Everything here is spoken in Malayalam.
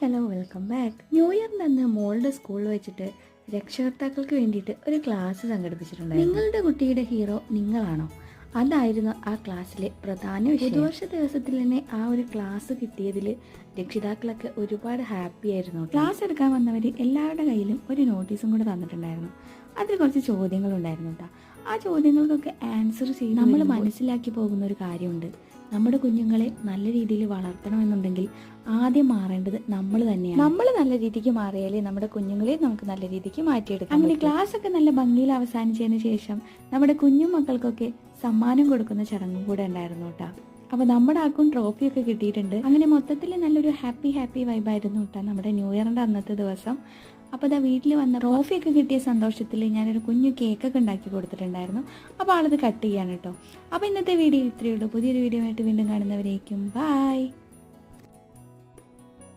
Hello welcome back. ന്യൂ ഇയറിൻ്റെ അന്ന് മോളുടെ സ്കൂളിൽ വെച്ചിട്ട് രക്ഷകർത്താക്കൾക്ക് വേണ്ടിയിട്ട് ഒരു ക്ലാസ് സംഘടിപ്പിച്ചിട്ടുണ്ടായിരുന്നു. നിങ്ങളുടെ കുട്ടിയുടെ ഹീറോ നിങ്ങളാണോ? അതായിരുന്നു ആ ക്ലാസ്സിലെ പ്രധാന വിഷയം. പുതുവർഷ ദിവസത്തിൽ തന്നെ ആ ഒരു ക്ലാസ് കിട്ടിയതിൽ രക്ഷിതാക്കളൊക്കെ ഒരുപാട് ഹാപ്പി ആയിരുന്നു. ക്ലാസ് എടുക്കാൻ വന്നവർ എല്ലാവരുടെ കയ്യിലും ഒരു നോട്ടീസും കൂടെ തന്നിട്ടുണ്ടായിരുന്നു. അതിൽ കുറച്ച് ചോദ്യങ്ങളുണ്ടായിരുന്നു കേട്ടോ. ആ ചോദ്യങ്ങൾക്കൊക്കെ ആൻസർ ചെയ്ത് നമ്മൾ മനസ്സിലാക്കി പോകുന്ന ഒരു കാര്യമുണ്ട്. നമ്മുടെ കുഞ്ഞുങ്ങളെ നല്ല രീതിയിൽ വളർത്തണമെന്നുണ്ടെങ്കിൽ ആദ്യം മാറേണ്ടത് നമ്മൾ തന്നെയാണ്. നമ്മൾ നല്ല രീതിക്ക് മാറിയാലേ നമ്മുടെ കുഞ്ഞുങ്ങളെ നമുക്ക് നല്ല രീതിക്ക് മാറ്റിയെടുക്കാം. അങ്ങനെ ക്ലാസ് ഒക്കെ നല്ല ഭംഗിയിൽ അവസാനിച്ചതിന് ശേഷം നമ്മുടെ കുഞ്ഞു മക്കൾക്കൊക്കെ സമ്മാനം കൊടുക്കുന്ന ചടങ്ങും കൂടെ ഉണ്ടായിരുന്നു കേട്ടോ. അപ്പോൾ നമ്മുടെ ആർക്കും ട്രോഫിയൊക്കെ കിട്ടിയിട്ടുണ്ട്. അങ്ങനെ മൊത്തത്തിൽ നല്ലൊരു ഹാപ്പി വൈബായിരുന്നു കേട്ടോ നമ്മുടെ ന്യൂ ഇയറിൻ്റെ അന്നത്തെ ദിവസം. അപ്പോൾ അതാ വീട്ടിൽ വന്ന ട്രോഫിയൊക്കെ കിട്ടിയ സന്തോഷത്തിൽ ഞാനൊരു കുഞ്ഞു കേക്കൊക്കെ ഉണ്ടാക്കി കൊടുത്തിട്ടുണ്ടായിരുന്നു. അപ്പോൾ ആളത് കട്ട് ചെയ്യാണ് കേട്ടോ. അപ്പോൾ ഇന്നത്തെ വീഡിയോ ഇത്രയേ ഉള്ളൂ. പുതിയൊരു വീഡിയോ ആയിട്ട് വീണ്ടും കാണുന്നവരേക്കും ബൈ.